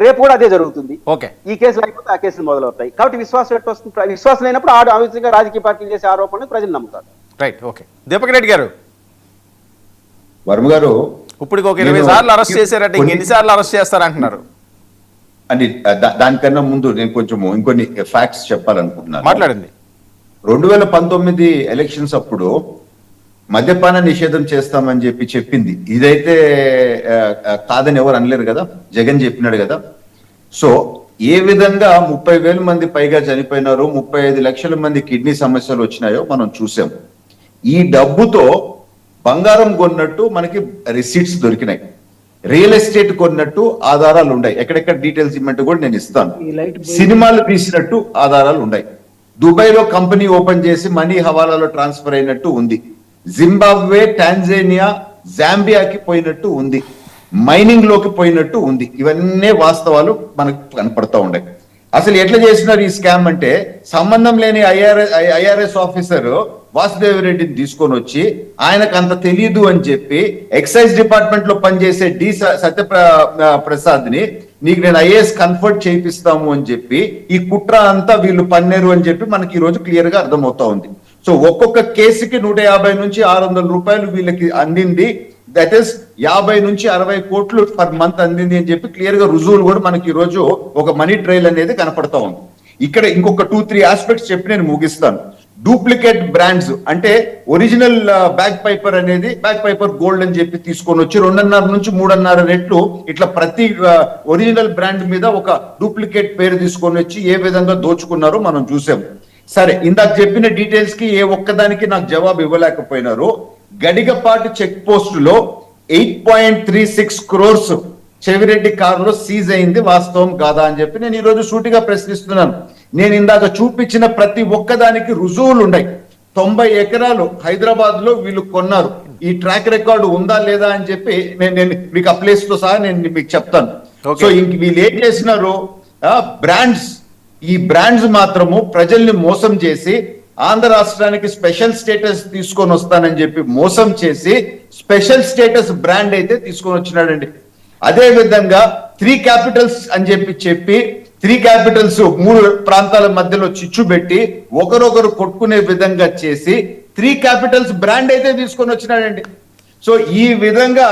రేపు కూడా అదే జరుగుతుంది. ఓకే, ఈ కేసులు అయిపోతే ఆ కేసులు మొదలవుతాయి. కాబట్టి విశ్వాసం ఎట్టు వస్తుంది? విశ్వాసం లేనప్పుడు ఆ విధంగా రాజకీయ పార్టీలు చేసే ఆరోపణలు ప్రజలు నమ్ముతారు. రైట్. ఓకే, దీపక్ రెడ్డి గారు, వర్మ గారు, ఇప్పుడు ఒక 20 సార్లు అరెస్ట్ చేశారట, ఎన్నిసార్లు అరెస్ట్ చేస్తారంటున్నారు? అంటే దానికన్నా ముందు నేను కొంచెం ఇంకొన్ని ఫ్యాక్ట్స్ చెప్పాలనుకుంటున్నాను. మాట్లాడండి. 2019 ఎలక్షన్స్ అప్పుడు మద్యపాన నిషేధం చేస్తామని చెప్పింది. ఇదైతే కాదని ఎవరు అనలేరు కదా, జగన్ చెప్పినాడు కదా. సో ఏ విధంగా 30,000 మంది పైగా చనిపోయినారో, 35 లక్షల మంది కిడ్నీ సమస్యలు వచ్చినాయో మనం చూసాం. ఈ డబ్బుతో బంగారం కొన్నట్టు మనకి రిసీట్స్ దొరికినాయి, రియల్ ఎస్టేట్ కొన్నట్టు ఆధారాలు ఉన్నాయి. ఎక్కడెక్కడ డీటెయిల్స్ ఇమ్మంటే కూడా నేను ఇస్తాను. సినిమాలు తీసినట్టు ఆధారాలు ఉన్నాయి. దుబాయ్ లో కంపెనీ ఓపెన్ చేసి మనీ హవాలాలో ట్రాన్స్ఫర్ అయినట్టు ఉంది. జింబాబ్వే, టాంజానియా, జాంబియాకి పోయినట్టు ఉంది. మైనింగ్ లోకి పోయినట్టు ఉంది. ఇవన్నీ వాస్తవాలు మనకు కనపడతా ఉన్నాయి. అసలు ఎట్లా చేసినారు ఈ స్కామ్ అంటే, సంబంధం లేని ఐఆర్ఎస్ ఆఫీసర్ వాసుదేవ్ రెడ్డిని తీసుకొని వచ్చి ఆయనకు అంత తెలియదు అని చెప్పి ఎక్సైజ్ డిపార్ట్మెంట్ లో పనిచేసే సత్యప్రసాద్ ని నీకు నేను ఐఏఎస్ కన్ఫర్ట్ చేయిస్తాము అని చెప్పి ఈ కుట్ర అంతా వీళ్ళు పన్నేరు అని చెప్పి మనకి ఈ రోజు క్లియర్ గా అర్థమవుతా ఉంది. సో ఒక్కొక్క కేసుకి 150 నుంచి 600 రూపాయలు వీళ్ళకి అందింది. దట్ ఈస్ 50 నుంచి 60 కోట్లు పర్ మంత్ అందింది అని చెప్పి క్లియర్ గా రుజువులు కూడా మనకి ఈ రోజు ఒక మనీ ట్రైల్ అనేది కనపడతా ఉంది. ఇక్కడ ఇంకొక 2-3 ఆస్పెక్ట్స్ చెప్పి నేను ముగిస్తాను. డూప్లికేట్ బ్రాండ్స్ అంటే ఒరిజినల్ బ్యాక్ పైపర్ అనేది బ్యాక్ పైపర్ గోల్డ్ అని చెప్పి తీసుకొని వచ్చి 2.5 నుంచి 3.5 రెట్లు ఇట్లా ప్రతి ఒరిజినల్ బ్రాండ్ మీద ఒక డూప్లికేట్ పేరు తీసుకొని వచ్చి ఏ విధంగా దోచుకున్నారో మనం చూసాం. సరే, ఇందాక చెప్పిన డీటెయిల్స్ కి ఏ ఒక్కదానికి నాకు జవాబు ఇవ్వలేకపోయినారు. గడిగపాటి చెక్ పోస్ట్ లో 8.36 crores చెవిరెడ్డి కారులో సీజ్ అయింది, వాస్తవం కాదా అని చెప్పి నేను ఈ రోజు సూటిగా ప్రశ్నిస్తున్నాను. నేను ఇందాక చూపించిన ప్రతి ఒక్కదానికి రుజువులు ఉన్నాయి. 90 ఎకరాలు హైదరాబాద్ లో వీళ్ళు కొన్నారు. ఈ ట్రాక్ రికార్డు ఉందా లేదా అని చెప్పి నేను మీకు ఆ ప్లేస్ తో సహా నేను మీకు చెప్తాను. సో ఇంక వీళ్ళు ఏం చేసినారు, బ్రాండ్స్, ఈ బ్రాండ్స్ మాత్రము ప్రజల్ని మోసం చేసి ఆంధ్ర రాష్ట్రానికి స్పెషల్ స్టేటస్ తీసుకొని వస్తానని చెప్పి మోసం చేసి స్పెషల్ స్టేటస్ బ్రాండ్ అయితే తీసుకొని వచ్చినాడండి. అదే విధంగా 3 క్యాపిటల్స్ అని చెప్పి 3 క్యాపిటల్స్ 3 ప్రాంతాల మధ్యలో చిచ్చు పెట్టి ఒకరొకరు కొట్టుకునే విధంగా చేసి 3 క్యాపిటల్స్ బ్రాండ్ అయితే తీసుకొని వచ్చినాడండి. సో ఈ విధంగా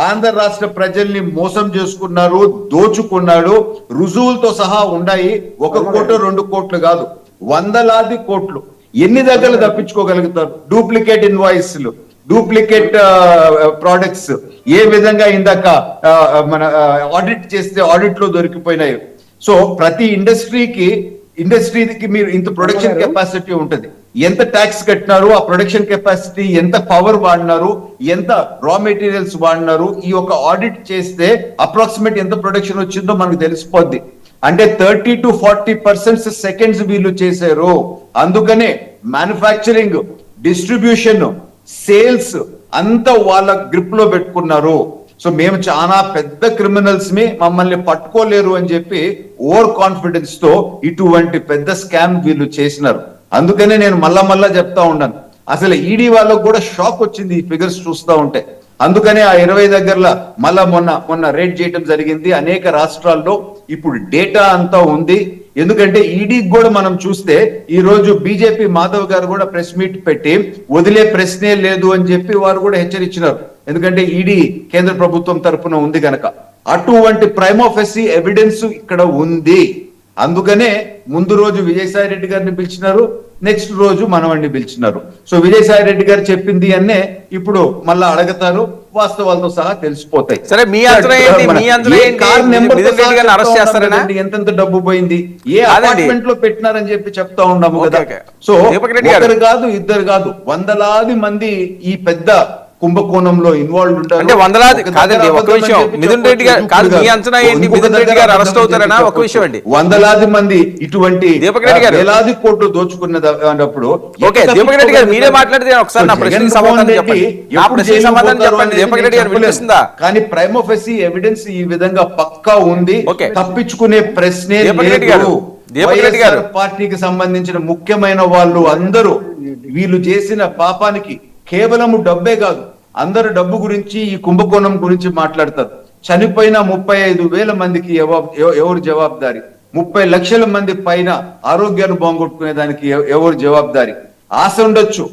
ఆంధ్ర రాష్ట్ర ప్రజల్ని మోసం చేసుకున్నారు, దోచుకున్నాడు. రుజువులతో సహా ఉన్నాయి. 1 కోటి 2 కోట్లు కాదు, వందలాది కోట్లు. ఎన్ని దగ్గర తప్పించుకోగలుగుతారు? డూప్లికేట్ ఇన్వాయిస్లు, డూప్లికేట్ ప్రోడక్ట్స్ ఏ విధంగా ఇందాక మన ఆడిట్ చేస్తే ఆడిట్ లో దొరికిపోయినాయి. సో ప్రతి ఇండస్ట్రీకి మీరు ఇంత ప్రొడక్షన్ కెపాసిటీ ఉంటుంది. ఎంత ట్యాక్స్ కట్టినారు, ఆ ప్రొడక్షన్ కెపాసిటీ ఎంత పవర్ వాడినారు, ఎంత రా మెటీరియల్స్ వాడినారు, ఈ ఒక ఆడిట్ చేస్తే అప్రాక్సిమేట్ ఎంత ప్రొడక్షన్ వచ్చిందో మనకు తెలిసిపోద్ది. అంటే 30 to 40% సెకండ్స్ వీళ్ళు చేశారు. అందుకనే మ్యానుఫ్యాక్చరింగ్, డిస్ట్రిబ్యూషన్, సేల్స్ అంతా వాళ్ళ గ్రిప్ లో పెట్టుకున్నారు. సో మేము చాలా పెద్ద క్రిమినల్స్ ని మమ్మల్ని పట్టుకోలేరు అని చెప్పి ఓవర్ కాన్ఫిడెన్స్ తో ఇటువంటి పెద్ద స్కామ్ వీళ్ళు చేసినారు. అందుకనే నేను మళ్ళా చెప్తా ఉన్నాను, అసలు ఈడీ వాళ్ళకు కూడా షాక్ వచ్చింది ఈ ఫిగర్స్ చూస్తా ఉంటే. అందుకనే ఆ 20 దగ్గరలో మళ్ళా మొన్న రేడ్ చేయడం జరిగింది. అనేక రాష్ట్రాల్లో ఇప్పుడు డేటా అంతా ఉంది. ఎందుకంటే ఈడీకి కూడా మనం చూస్తే ఈ రోజు బీజేపీ మాధవ్ గారు కూడా ప్రెస్ మీట్ పెట్టి వదిలే ప్రశ్నే లేదు అని చెప్పి వారు కూడా హెచ్చరించినారు. ఎందుకంటే ఈడీ కేంద్ర ప్రభుత్వం తరఫున ఉంది కనుక అటువంటి ప్రైమ్ ఆఫెసీ ఎవిడెన్స్ ఇక్కడ ఉంది. అందుకనే ముందు రోజు విజయసాయి రెడ్డి గారిని పిలిచినారు, నెక్స్ట్ రోజు మనవణ్ణి పిలిచినారు. సో విజయసాయి రెడ్డి గారు చెప్పింది అన్నే ఇప్పుడు మళ్ళా అడగతారు, వాస్తవాలతో సహా తెలిసిపోతాయి. సరే, మీ ఎంతెంత డబ్బు పోయింది, ఏ అపార్ట్మెంట్ లో పెట్టినారని చెప్పి చెప్తా ఉన్నాము కదా. సో ఒకరు కాదు, ఇద్దరు కాదు, వందలాది మంది ఈ పెద్ద కుంభకోణంలో ఇన్వాల్వ్ ఉంటారు. అంటే వందలాది కాదండి. ఒక విషయం, మిథున్ రెడ్డి గారు కాదు, మీ అంచనా ఏంటి? మిథున్ రెడ్డి గారు అరెస్ట్ అవుతారనా? ఒక విషయం అండి, వందలాది మంది ఇటువంటి దీపక్ రెడ్డి గారు వేలాది కోట్లు దోచుకున్నప్పుడు. ఓకే, దీపక్ రెడ్డి గారు మీరే మాట్లాడితే ఒకసారి నా ప్రశ్నకి సమాధానం చెప్పండి. దీపక్ రెడ్డి గారు వినిపిస్తుందా? కానీ ప్రైమ్ ఆఫెసీ ఎవిడెన్స్ ఈ విధంగా పక్కా ఉంది, తప్పించుకునే ప్రశ్నే లేదు. వైఎస్ఆర్ పార్టీకి సంబంధించిన ముఖ్యమైన వాళ్ళు అందరూ వీళ్ళు చేసిన పాపానికి కేవలం డబ్బే కాదు, అందరు డబ్బు గురించి, ఈ కుంభకోణం గురించి మాట్లాడతారు. చనిపోయిన 35,000 మందికి ఎవరు జవాబుదారి? 30 లక్షల మంది పైన ఆరోగ్యాన్ని బాగొట్టుకునే దానికి ఎవరు జవాబుదారి? ఆశ ఉండొచ్చు,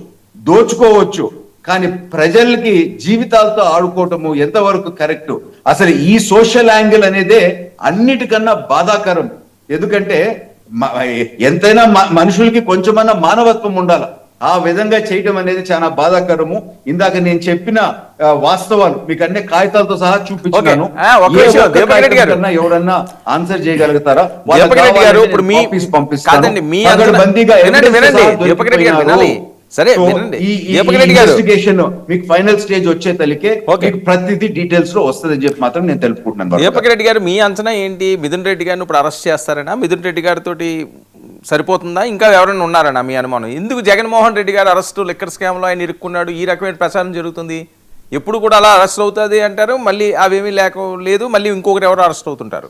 దోచుకోవచ్చు, కానీ ప్రజలకి జీవితాలతో ఆడుకోవటము ఎంతవరకు కరెక్ట్? అసలు ఈ సోషల్ యాంగిల్ అనేదే అన్నిటికన్నా బాధాకరం. ఎందుకంటే ఎంతైనా మనుషులకి కొంచెమన్నా మానవత్వం ఉండాలి. ఆ విధంగా చేయటం అనేది చాలా బాధాకరము. ఇందాక నేను చెప్పిన వాస్తవాలు మీకు అన్ని కాగితాలతో సహా చూపించాను. ఎవరన్నా ఆన్సర్ చేయగలుగుతారా? సరే ఇన్వెస్టిగేషన్ మీకు ఫైనల్ స్టేజ్ వచ్చే తలికే ప్రతిదీ డీటెయిల్స్ లో వస్తుందని చెప్పి మాత్రం నేను తెలుపుకుంటున్నాను. దీపక్ రెడ్డి గారు, మీ అంచనా ఏంటి? మిథున్ రెడ్డి గారిని ఇప్పుడు అరెస్ట్ చేస్తారనా? మిథున్ రెడ్డి గారితో సరిపోతుందా? ఇంకా ఎవరైనా ఉన్నారనా మీ అనుమానం? ఎందుకు జగన్మోహన్ రెడ్డి గారు అరెస్టు లిక్కర్ స్కామ్ లో ఆయన ఇరుక్కున్నాడు, ఈ రకమైన ప్రచారం జరుగుతుంది? ఎప్పుడు కూడా అలా అరెస్ట్ అవుతుంది అంటారు, మళ్ళీ అవేమీ లేదు, మళ్ళీ ఇంకొకరు ఎవరు అరెస్ట్ అవుతుంటారు.